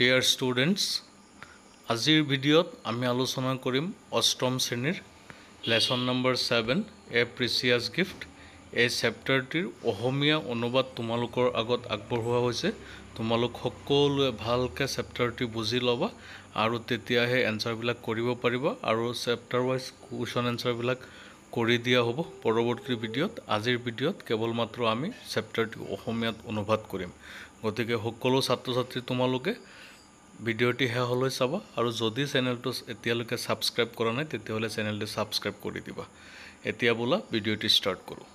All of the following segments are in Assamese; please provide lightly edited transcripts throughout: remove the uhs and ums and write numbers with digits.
Dear students, আজিৰ ভিডিঅ'ত আমি আলোচনা কৰিম অষ্টম শ্ৰেণীৰ লেসন নম্বৰ 7 এ প্ৰিচিয়াছ গিফ্ট। এই চেপ্টাৰটিৰ অসমীয়া অনুবাদ তোমালোকৰ আগত আগবঢ়োৱা হৈছে। তোমালোক সকলোৱে ভালকৈ চেপ্টাৰটি বুজি ল'বা আৰু তেতিয়াহে এনসাৰবিলাক কৰিব পাৰিবা আৰু চেপ্টাৰ ওয়াইজ কুৱেশ্যন এনসাৰবিলাক কৰি দিয়া হ'ব পৰৱৰ্তী ভিডিঅ'ত। আজিৰ ভিডিঅ'ত কেৱল মাত্ৰ আমি চেপ্টাৰটি অসমীয়াত অনুবাদ কৰিম। গতিকে সকলো ছাত্ৰ ছাত্ৰী তোমালোকে ভিডিঅ'টি শেষলৈ চাবা আৰু যদি চেনেলটো এতিয়ালৈকে সাবস্ক্ৰাইব কৰা নাই তেতিয়াহ'লে চেনেলটো সাবস্ক্ৰাইব কৰি দিবা। এতিয়া বলা ভিডিঅ'টি ষ্টাৰ্ট কৰোঁ।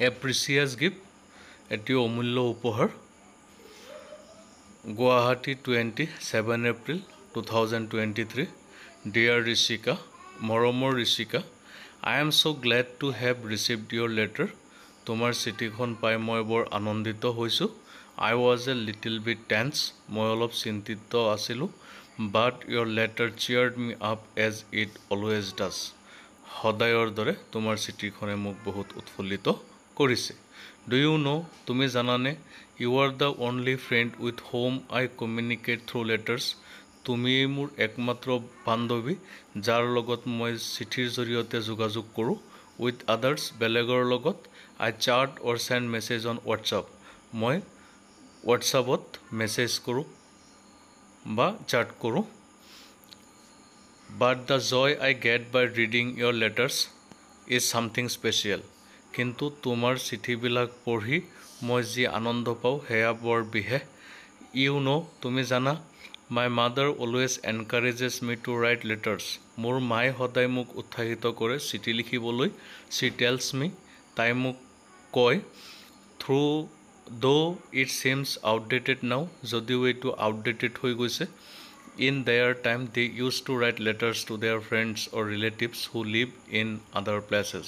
এ প্ৰিচিয়াছ গিফ্ট, এটি অমূল্য উপহাৰ। গুৱাহাটী 27 এপ্ৰিল 2023। ডিয়াৰ ঋষিকা, মৰমৰ Rishika, I am so glad to have received your letter. তোমাৰ চিঠিখন পাই মই বৰ আনন্দিত হৈছোঁ। I was a little bit tense. মই অলপ চিন্তিত আছিলোঁ। But your letter cheered me up as it always does. সদায়ৰ দৰে তোমাৰ চিঠিখনে মোক বহুত উৎফুল্লিত কৰিছে। Do you know, তুমি জানানে, you are the only friend with whom I communicate through letters. তুমি মোৰ একমাত্ৰ বান্ধৱী যাৰ লগত মই চিঠিৰ জৰিয়তে যোগাযোগ কৰোঁ। With others, বেলেগৰ লগত I chat or send message on WhatsApp. মই হোৱাটছআপত মেছেজ কৰোঁ বা chat কৰোঁ। But the joy I get by reading your letters is something special. কিন্তু তোমাৰ চিঠিবিলাক পঢ়ি মই যি আনন্দ পাওঁ সেয়া বৰ বিশেষ। You know, তুমি জানা, my mother always encourages me to write letters. মোৰ মায়ে সদায় মোক উৎসাহিত কৰে চিঠি লিখিবলৈ। She tells me, তাই মোক কয়, though it seems outdated now, যদিও এইটো outdated হৈ গৈছে, in their time they used to write letters to their friends or relatives who live in other places.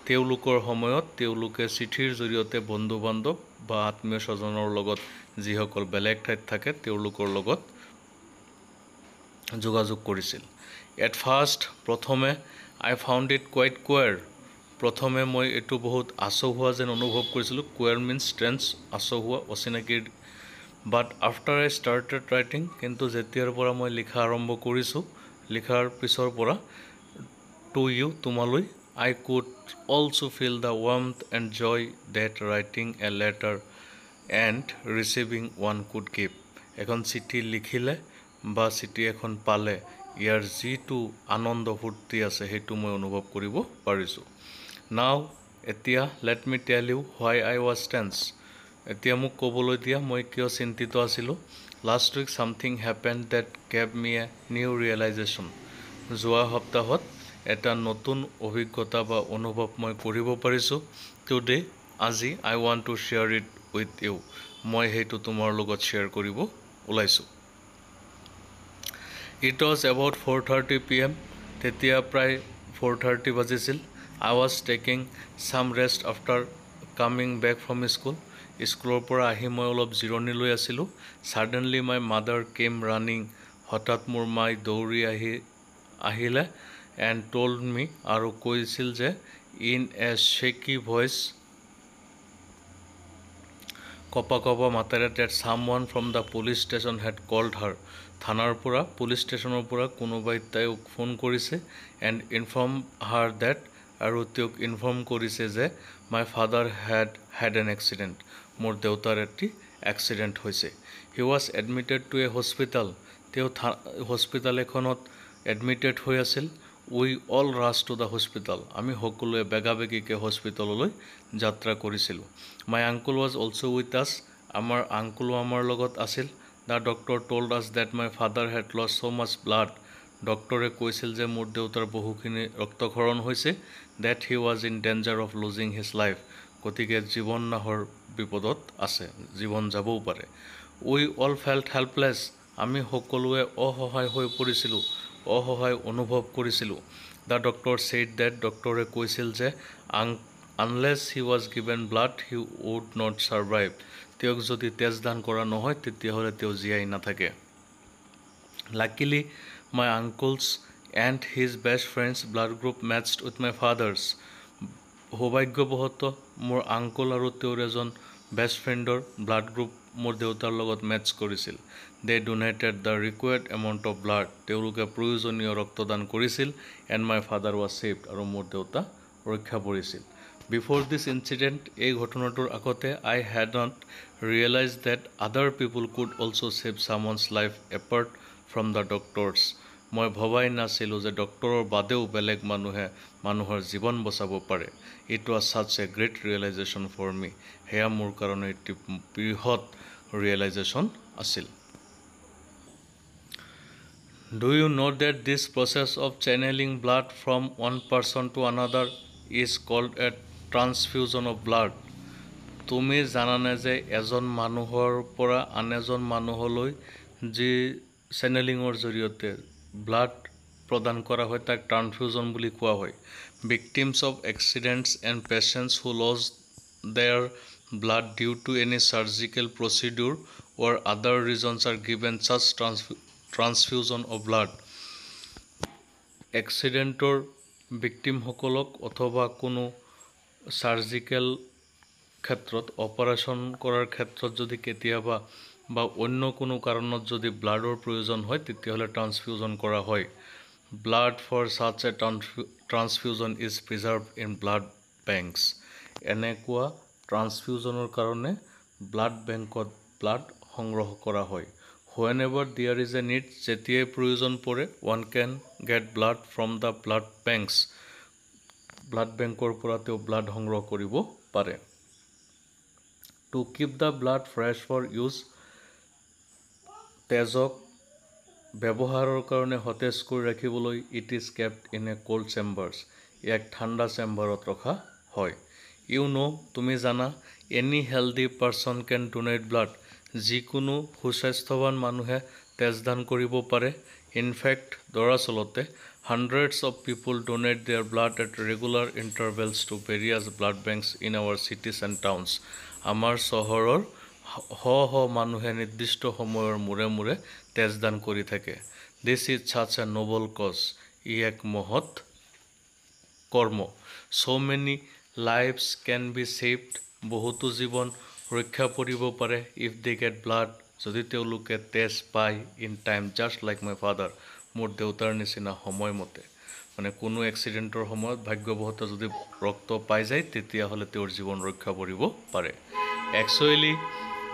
তেওঁলোকৰ সময়ত তেওঁলোকে চিঠিৰ জৰিয়তে বন্ধু বান্ধৱ বা আত্মীয় স্বজনৰ লগত যিসকল বেলেগ ঠাইত থাকে তেওঁলোকৰ লগত যোগাযোগ কৰিছিল। At first, প্ৰথমে I found it quite queer. প্ৰথমে মই এইটো বহুত আচহুৱা যেন অনুভৱ কৰিছিলোঁ। Queer means strange, আচহুৱা, অচিনাকি। But after I started writing, কিন্তু যেতিয়াৰ পৰা মই লিখা আৰম্ভ কৰিছোঁ, লিখাৰ পিছৰ পৰা to you, তোমালৈ, I could also feel the warmth and joy that writing a letter and receiving one could give. এখন চিঠি লিখিলে বা চিঠি এখন পালে ইয়াৰ যিটো আনন্দ ফূৰ্তি আছে সেইটো মই অনুভৱ কৰিব পাৰিছোঁ। Now, এতিয়া let me tell you why I was tense. এতিয়া মোক ক'বলৈ দিয়া মই কিয় চিন্তিত আছিলোঁ। Last week something happened that gave me a new realization. যোৱা সপ্তাহত এটা নতুন অভিজ্ঞতা বা অনুভৱ মই কৰিব পাৰিছোঁ। Today, আজি I want to share it with you. মই সেইটো তোমাৰ লগত শ্বেয়াৰ কৰিব ওলাইছোঁ। It was about 4:30 p.m. তেতিয়া প্ৰায় 4:30 বাজিছিল। I was taking some rest after coming back from school. স্কুলৰ পৰা আহি মই অলপ জিৰণি লৈ আছিলোঁ। Suddenly my mother came running. হঠাৎ মোৰ মায়ে দৌৰি আহিলে and told me আৰু কৈছিল যে in a shaky voice, কপা মাতেৰে that someone from the police station had called her. থানাৰ পৰা পুলিচ ষ্টেচনৰ পৰা কোনোবাই তাইক ফোন কৰিছে and informed her that, আৰু তেওঁক ইনফৰ্ম কৰিছে যে my father had an accident. মোৰ দেউতাৰ এটি এক্সিডেণ্ট হৈছে। He was admitted to a hospital. তেওঁ হস্পিটাল এখনত এডমিটেড হৈ আছিল। We all rushed to the hospital. আমি সকলোৱে বেগাবেগিকৈ হস্পিটাললৈ যাত্ৰা কৰিছিলোঁ। My uncle was also with us. আমাৰ আংকুলো আমাৰ লগত আছিল। The doctor told us that my father had lost so much blood. ডক্টৰে কৈছিল যে মোৰ দেউতাৰ বহুখিনি ৰক্তক্ষৰণ হৈছে। That he was in danger of losing his life. গতিকে জীৱন নাহৰ বিপদত আছে, জীৱন যাবও পাৰে। We all felt helpless. আমি সকলোৱে অসহায় হৈ পৰিছিলোঁ, অসহায় অনুভৱ কৰিছিলোঁ। The doctor said that, ডক্টৰে কৈছিল যে unless he was given blood, he would not survive. তেওঁক যদি তেজ দান কৰা নহয় তেতিয়াহ'লে তেওঁ জীয়াই নাথাকে। Luckily, my uncles and his best friend's blood group matched with my father's. সৌভাগ্যবশতঃ মোৰ আংকল আৰু তেওঁৰ এজন বেষ্ট ফ্ৰেণ্ডৰ ব্লাড গ্ৰুপ মোৰ দেউতাৰ লগত মেটচ কৰিছিল। They donated the required amount of blood. তেওঁলোকে প্ৰয়োজনীয় ৰক্তদান কৰিছিল and my father was saved আৰু মোৰ দেউতা ৰক্ষা পৰিছিল। বিফ'ৰ দিছ ইনচিডেণ্ট, এই ঘটনাটোৰ আগতে I had not realize that other people could also' save someone's life apart from the doctors. মই ভবাই নাছিলোঁ যে ডক্টৰৰ বাদেও বেলেগ মানুহে মানুহৰ জীৱন বচাব পাৰে। It was such a great realisation for me. সেয়া মোৰ কাৰণে এটি বৃহৎ ৰিয়েলাইজেশ্যন আছিল। Do you know' that this process of channelling blood from one person to another is called a transfusion of blood? তুমি জানানে যে এজন মানুহৰ পৰা আন এজন মানুহলৈ যি চেনেলিঙৰ জৰিয়তে ব্লাড প্ৰদান কৰা হয় তাক ট্ৰান্সফিউজন বুলি কোৱা হয়। Victims of accidents and patients who lose their blood due to any surgical procedure or other reasons are given such transfusion of blood. এক্সিডেণ্টৰ ভিক্টিমসকলক অথবা কোনো চাৰ্জিকেল ক্ষেত্ৰত অপাৰেশ্যন কৰাৰ ক্ষেত্ৰত যদি কেতিয়াবা বা অন্য কোনো কাৰণত যদি ব্লাডৰ প্ৰয়োজন হয় তেতিয়াহ'লে ট্ৰান্সফিউজন কৰা হয়। Blood for such a transfusion is preserve in blood banks. এনেকুৱা ট্ৰান্সফিউজনৰ কাৰণে ব্লাড বেংকত ব্লাড সংগ্ৰহ কৰা হয়। Whenever there is a need, যেতিয়াই প্ৰয়োজন পৰে, one can get blood from the blood banks. Blood বেংকৰ পৰা তেওঁ ব্লাড সংগ্ৰহ কৰিব পাৰে। To keep the blood fresh for use, তেজক ব্যৱহাৰৰ কাৰণে সতেজ কৰি ৰাখিবলৈ it is kept in a cold chambers. ইয়াক ঠাণ্ডা চেম্বাৰত ৰখা হয়। ইউ ন', তুমি জানা, any healthy person can donate blood. যিকোনো সুস্বাস্থ্যৱান মানুহে তেজদান কৰিব পাৰে। ইনফেক্ট, দৰাচলতে hundreds of people donate their blood at regular intervals to various blood banks in our cities and towns. আমাৰ চহৰৰ শ মানুহে নিৰ্দিষ্ট সময়ৰ মূৰে মূৰে তেজদান কৰি থাকে। This is such a noble cause. ই এক মহৎ কৰ্ম। So' many lives can be saved. বহুতো জীৱন ৰক্ষা পৰিব পাৰে ইফ দে গেট ব্লাড, যদি তেওঁলোকে তেজ পায় in time, just like my father. মোৰ দেউতাৰ নিচিনা সময়মতে, মানে কোনো এক্সিডেণ্টৰ সময়ত ভাগ্যৱশতঃ যদি ৰক্ত পাই যায় তেতিয়াহ'লে তেওঁৰ জীৱন ৰক্ষা পৰিব পাৰে। Actually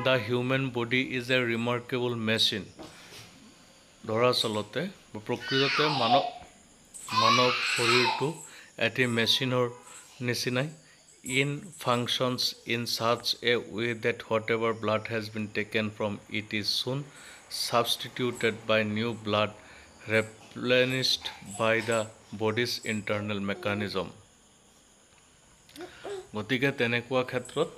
the human body is a remarkable machine. দৰাচলতে প্ৰকৃততে মানৱ শৰীৰটো এটি মেচিনৰ নিচিনাই। It functions in such a way that whatever blood has been taken from it is soon substituted by new blood replenished by the body's internal mechanism. গতিকে তেনেকুৱা ক্ষেত্ৰত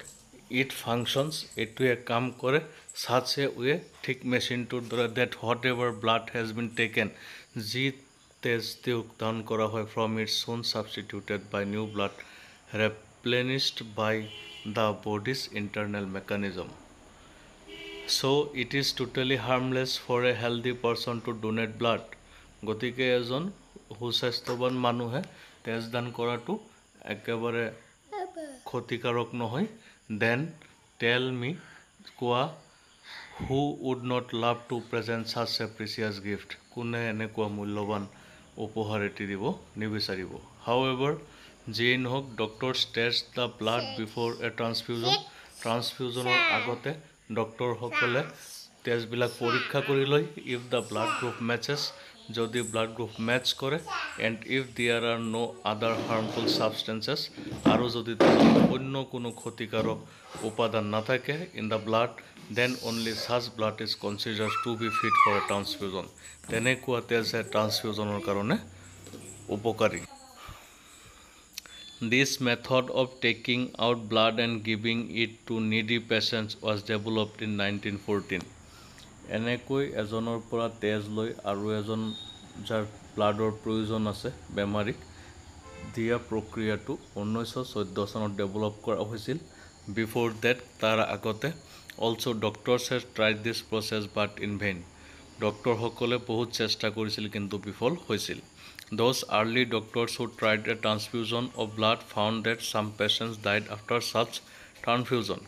ইট ফাংচনছ, এইটোৱে কাম কৰে, ছাচ এ ৱে, ঠিক মেচিনটোৰ দ্বাৰা, that whatever blood has been taken, যি তেজ তেওঁক দান কৰা হয়, from it's soon substituted by new blood replenished by the body's internal mechanism. So' it is totally harmless for a healthy person to donate blood. গতিকে এজন সুস্বাস্থ্যৱান মানুহে তেজদান কৰাটো একেবাৰে ক্ষতিকাৰক নহয়। দেন টেল মি, কোৱা, who would not love to present such a precious gift. কোনে এনেকুৱা মূল্যৱান উপহাৰ এটি দিব নিবিচাৰিব। হাউ এভাৰ, যিয়েই নহওক, doctors test the blood before a transfusion. ট্ৰান্সফিউজনৰ আগতে ডক্টৰসকলে তেজবিলাক পৰীক্ষা কৰি লয়। If the blood group matches, যদি ব্লাড গ্ৰুপ মেটচ কৰে, and if there are no' other harmful ছাবষ্টেঞ্চেছ, আৰু যদি অন্য কোনো ক্ষতিকাৰক উপাদান নাথাকে in the blood, then only such blood is considered to be fit for a transfusion. তেনেকুৱা তেজহে ট্ৰান্সফিউজনৰ কাৰণে উপকাৰী। This method of taking out blood and giving it to needy patients was developed in 1914। এনেকৈ এজনৰ পৰা তেজ লৈ আৰু এজন যাৰ ব্লাডৰ প্ৰয়োজন আছে বেমাৰীক দিয়া প্ৰক্ৰিয়াটো 1914 চনত ডেভেলপ কৰা হৈছিল। বিফ'ৰ ডেট, তাৰ আগতে also' doctors has tried this process but in vain. ডক্টৰসকলে বহুত চেষ্টা কৰিছিল কিন্তু বিফল হৈছিল। Those early doctors who tried a transfusion of blood found that some patients died after such transfusion.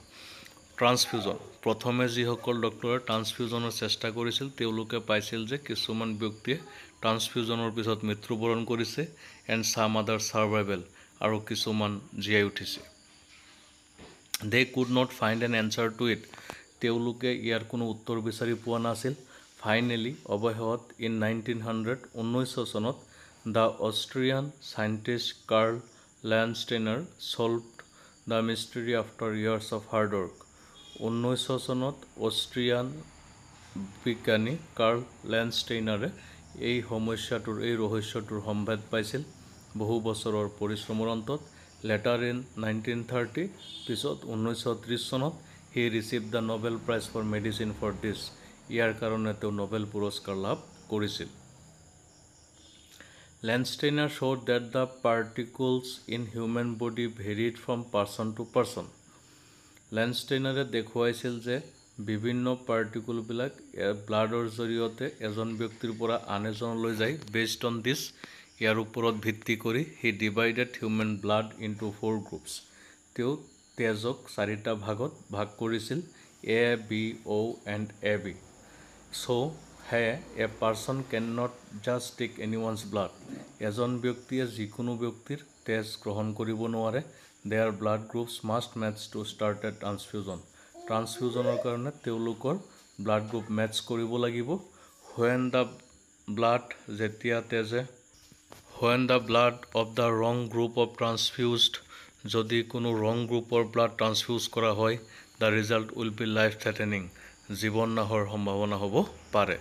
প্ৰথমে যিসকল ডক্টৰে ট্ৰান্সফিউজনৰ চেষ্টা কৰিছিল তেওঁলোকে পাইছিল যে কিছুমান ব্যক্তিয়ে ট্ৰান্সফিউজনৰ পিছত মৃত্যুবৰণ কৰিছে এণ্ড সাম আদাৰ সাৰ্ভাইভেল আৰু কিছুমান জীয়াই উঠিছে। They could not find an answer to it, তেওঁলোকে ইয়াৰ কোনো উত্তৰ বিচাৰি পোৱা নাছিল। ফাইনেলি অৱশেষত ইন 1900 চনত the Austrian scientist Karl Landsteiner solved the mystery after years of hard work. 1900 চনত অষ্ট্ৰিয়ান বিজ্ঞানী কাৰ্ল লেণ্ডষ্টেইনাৰে এই ৰহস্যটোৰ সম্ভেদ পাইছিল বহু বছৰৰ পৰিশ্ৰমৰ অন্তত। লেটাৰ ইন 1930 পিছত 1930 চনত he receive the Nobel prize for medicine for this, ইয়াৰ কাৰণে তেওঁ নোবেল পুৰস্কাৰ লাভ কৰিছিল। Landsteiner showed that the particles in human body varied from person to person. লেণ্ডষ্টেইনাৰে দেখুৱাইছিল যে বিভিন্ন পাৰ্টিকুলবিলাক ব্লাডৰ জৰিয়তে এজন ব্যক্তিৰ পৰা আন এজনলৈ যায়। বেছড অন দিছ, ইয়াৰ ওপৰত ভিত্তি কৰি he divided human blood into 4 groups. তেওঁ তেজক 4টা ভাগত ভাগ কৰিছিল, A B O' and A B. So' a person can not just take anyone's blood, এজন ব্যক্তিয়ে যিকোনো ব্যক্তিৰ তেজ গ্ৰহণ কৰিব নোৱাৰে। Their blood groups must match to start a transfusion, ট্ৰান্সফিউজনৰ কাৰণে তেওঁলোকৰ ব্লাড গ্ৰুপ মেটচ কৰিব লাগিব। When the blood of the wrong group of transfused, যদি কোনো ৰং গ্ৰুপৰ ব্লাড ট্ৰান্সফিউজ কৰা হয়, the result will be life threatening, জীৱন নাশৰ সম্ভাৱনা হ'ব পাৰে।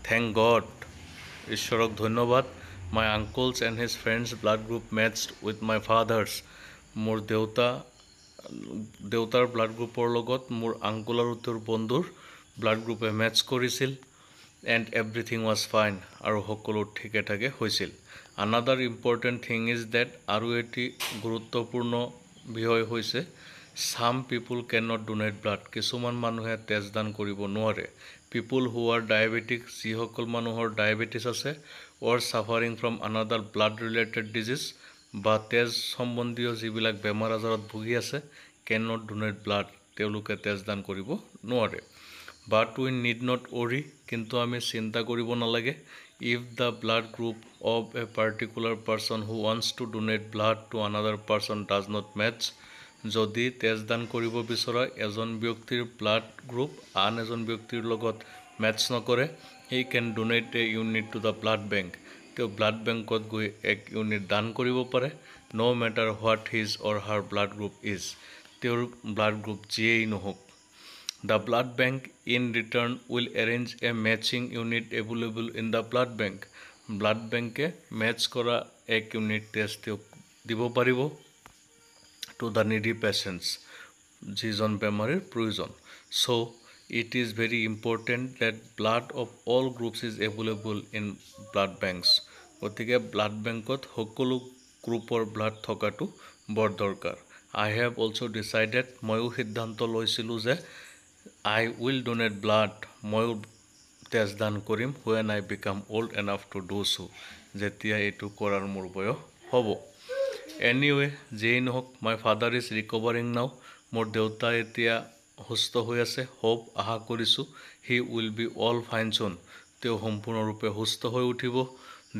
থেংক গড, ঈশ্বৰক ধন্যবাদ। My uncle's and his friends' blood group matched with my father's, মোৰ দেউতাৰ ব্লাড গ্ৰুপৰ লগত মোৰ আংকুল আৰু তেওঁৰ বন্ধুৰ ব্লাড গ্ৰুপে মেটচ কৰিছিল। এণ্ড এভৰিথিং ৱাজ ফাইন, আৰু সকলো ঠিকে ঠাকে হৈছিল। Another important thing is that, আৰু এটি গুৰুত্বপূৰ্ণ বিষয় হৈছে some people can not donate blood, কিছুমান মানুহে তেজ দান কৰিব নোৱাৰে। পিপুল হু আৰ ডায়েবেটিক, যিসকল মানুহৰ ডায়েবেটিছ আছে, or suffering from another blood related disease, বা তেজ সম্বন্ধীয় যিবিলাক বেমাৰ আজাৰত ভুগি আছে, কেন নট ডোনেট ব্লাড, তেওঁলোকে তেজ দান কৰিব নোৱাৰে। But we need not worry, কিন্তু আমি চিন্তা কৰিব নালাগে। If the blood group of a particular person who wants to donate blood to another person does not match, যদি তেজ দান কৰিব বিচৰা এজন ব্যক্তিৰ ব্লাড গ্ৰুপ আন এজন ব্যক্তিৰ লগত মেটচ নকৰে, he can donate a unit to the blood bank, তেওঁ ব্লাড বেংকত গৈ 1 ইউনিট দান কৰিব পাৰে। No' matter what his or her blood group is, তেওঁৰ ব্লাড গ্ৰুপ যিয়েই নহওক। The blood bank in return will arrange a matching unit available in the blood bank, blood বেংকে মেটচ কৰা 1 ইউনিট তেজ তেওঁক দিব পাৰিব টু দ্য নিডি পেচেণ্টছ, যিজন বেমাৰীৰ প্ৰয়োজন। So' it is very important that blood of all groups is available in blood banks, গতিকে ব্লাড বেংকত সকলো গ্ৰুপৰ ব্লাড থকাটো বৰ দৰকাৰ। আই হেভ অলছ' ডিচাইডেড, ময়ো সিদ্ধান্ত লৈছিলোঁ যে আই উইল ডোনেট ব্লাড, ময়ো তেজ দান কৰিম। When I become old enough to do so, যেতিয়া এইটো কৰাৰ মোৰ বয়স হ'ব। এনিৱে, যিয়েই নহওক, মাই ফাদাৰ ইজ ৰিকভাৰিং নাও, মোৰ দেউতা এতিয়া সুস্থ হৈ আছে। হোপ, আশা কৰিছোঁ, he will be all fine soon, তেওঁ সম্পূৰ্ণৰূপে সুস্থ হৈ উঠিব।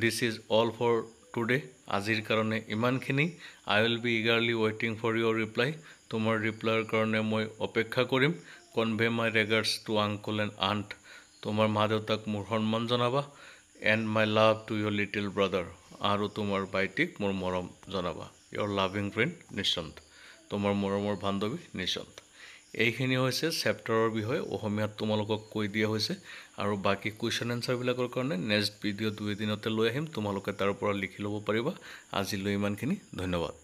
This is all for today, আজিৰ কাৰণে ইমানখিনি। আই উইল বি ইগাৰলি ৱেইটিং ফৰ ইয়ৰ ৰিপ্লাই, তোমাৰ ৰিপ্লাইৰ কাৰণে মই অপেক্ষা কৰিম। Convey my regards to uncle and aunt, তোমাৰ মা দেউতাক মোৰ সন্মান জনাবা। And my love to your little brother, আৰু তোমাৰ ভাইটিক মোৰ মৰম জনাবা। ইয়ৰ লাভিং ফ্ৰেণ্ড নিশান্ত, তোমাৰ মৰমৰ বান্ধৱী নিশান্ত। এইখিনি হৈছে চেপ্টাৰৰ বিষয়ে, অসমীয়াত তোমালোকক কৈ দিয়া হৈছে। আৰু বাকী কুৱেশ্যন এনচাৰবিলাকৰ কাৰণে নেক্সট ভিডিঅ' 2 দিনতে লৈ আহিম, তোমালোকে তাৰ পৰা লিখি ল'ব পাৰিবা। আজিলৈ ইমানখিনি, ধন্যবাদ।